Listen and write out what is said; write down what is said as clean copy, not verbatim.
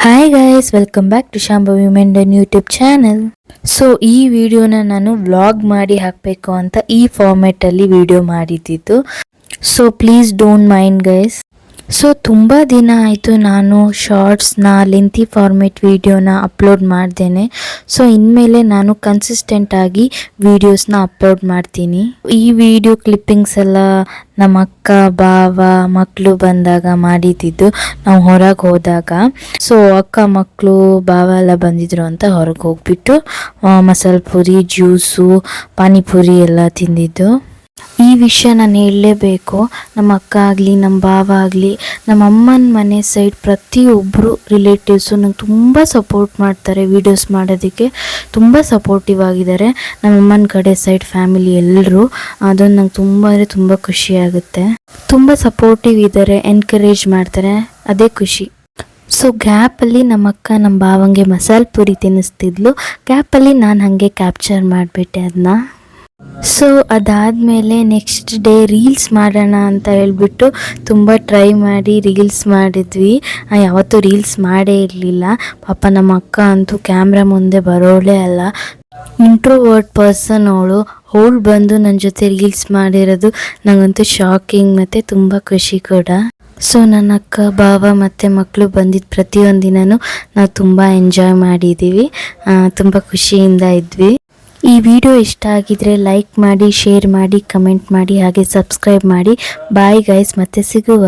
Hi guys, welcome back to Shambhavi Mendon YouTube channel. So ಈ ವಿಡಿಯೋನ ನಾನು ವ್ಲಾಗ್ ಮಾಡಿ ಹಾಕಬೇಕು ಅಂತ ಈ ಫಾರ್ಮೆಟಲ್ಲಿ ವಿಡಿಯೋ ಮಾಡಿದ್ದು. So please don't mind guys. So ತುಂಬ ದಿನ ಆಯಿತು ನಾನು ಶಾರ್ಟ್ಸ್ನ ಲೆಂತಿ ಫಾರ್ಮೆಟ್ ವಿಡಿಯೋನ ಅಪ್ಲೋಡ್ ಮಾಡ್ದೇನೆ. ಸೊ ಇನ್ಮೇಲೆ ನಾನು ಕನ್ಸಿಸ್ಟೆಂಟಾಗಿ ವೀಡಿಯೋಸ್ನ ಅಪ್ಲೋಡ್ ಮಾಡ್ತೀನಿ. ಈ ವಿಡಿಯೋ ಕ್ಲಿಪ್ಪಿಂಗ್ಸ್ ಎಲ್ಲ ನಮ್ಮ ಅಕ್ಕ ಬಾವ ಮಕ್ಕಳು ಬಂದಾಗ ಮಾಡಿದ್ದು, ನಾವು ಹೊರಗೆ ಹೋದಾಗ. ಸೊ ಅಕ್ಕ ಮಕ್ಕಳು ಬಾವ ಎಲ್ಲ ಬಂದಿದ್ರು ಅಂತ ಹೊರಗೆ ಹೋಗ್ಬಿಟ್ಟು ಮಸಾಲೆ ಪುರಿ, ಜ್ಯೂಸು, ಪಾನಿಪುರಿ ಎಲ್ಲ ತಿಂದಿದ್ದು. ಈ ವಿಷಯ ನಾನು ಹೇಳಲೇಬೇಕು. ನಮ್ಮ ಅಕ್ಕ ಆಗಲಿ, ನಮ್ಮ ಭಾವ ಆಗಲಿ, ನಮ್ಮ ಅಮ್ಮನ ಮನೆ ಸೈಡ್ ಪ್ರತಿಯೊಬ್ಬರು ರಿಲೇಟಿವ್ಸು ನಂಗೆ ತುಂಬ ಸಪೋರ್ಟ್ ಮಾಡ್ತಾರೆ. ವೀಡಿಯೋಸ್ ಮಾಡೋದಕ್ಕೆ ತುಂಬ ಸಪೋರ್ಟಿವ್ ಆಗಿದ್ದಾರೆ. ನಮ್ಮ ಅಮ್ಮನ ಕಡೆ ಸೈಡ್ ಫ್ಯಾಮಿಲಿ ಎಲ್ಲರೂ. ಅದೊಂದು ನಂಗೆ ತುಂಬ ಅಂದರೆ ತುಂಬ ಖುಷಿಯಾಗುತ್ತೆ. ತುಂಬ ಸಪೋರ್ಟಿವ್ ಇದ್ದಾರೆ, ಎನ್ಕರೇಜ್ ಮಾಡ್ತಾರೆ, ಅದೇ ಖುಷಿ. ಸೊ ಗ್ಯಾಪಲ್ಲಿ ನಮ್ಮ ಅಕ್ಕ ನಮ್ಮ ಭಾವಂಗೆ ಮಸಾಲೆ ಪುರಿ ತಿನ್ನಿಸ್ತಿದ್ಲು. ಗ್ಯಾಪಲ್ಲಿ ನಾನು ಹಾಗೆ ಕ್ಯಾಪ್ಚರ್ ಮಾಡಿಬಿಟ್ಟೆ ಅದನ್ನ. ಸೊ ಅದಾದಮೇಲೆ ನೆಕ್ಸ್ಟ್ ಡೇ ರೀಲ್ಸ್ ಮಾಡೋಣ ಅಂತ ಹೇಳ್ಬಿಟ್ಟು ತುಂಬ ಟ್ರೈ ಮಾಡಿ ರೀಲ್ಸ್ ಮಾಡಿದ್ವಿ. ಯಾವತ್ತೂ ರೀಲ್ಸ್ ಮಾಡೇ ಇರಲಿಲ್ಲ. ಪಾಪ ನಮ್ಮ ಅಕ್ಕ ಅಂತೂ ಕ್ಯಾಮ್ರಾ ಮುಂದೆ ಬರೋಳೇ ಅಲ್ಲ. ಇಂಟ್ರೋವರ್ಟ್ ಪರ್ಸನ್ ಅವಳು ಬಂದು ನನ್ನ ಜೊತೆ ರೀಲ್ಸ್ ಮಾಡಿರೋದು ನನಗಂತೂ ಶಾಕಿಂಗ್ ಮತ್ತು ತುಂಬ ಖುಷಿ ಕೂಡ. ಸೊ ನನ್ನ ಅಕ್ಕ ಭಾವ ಮತ್ತು ಮಕ್ಕಳು ಬಂದಿದ್ದು ಪ್ರತಿಯೊಂದು ದಿನವೂ ನಾವು ತುಂಬ ಎಂಜಾಯ್ ಮಾಡಿದ್ದೀವಿ, ತುಂಬ ಖುಷಿಯಿಂದ ಇದ್ವಿ. ಈ ವಿಡಿಯೋ ಇಷ್ಟ ಆಗಿದ್ರೆ ಲೈಕ್ ಮಾಡಿ, ಶೇರ್ ಮಾಡಿ, ಕಮೆಂಟ್ ಮಾಡಿ, ಹಾಗೆ ಸಬ್ಸ್ಕ್ರೈಬ್ ಮಾಡಿ. ಬಾಯ್ ಗೈಸ್, ಮತ್ತೆ ಸಿಗುವ.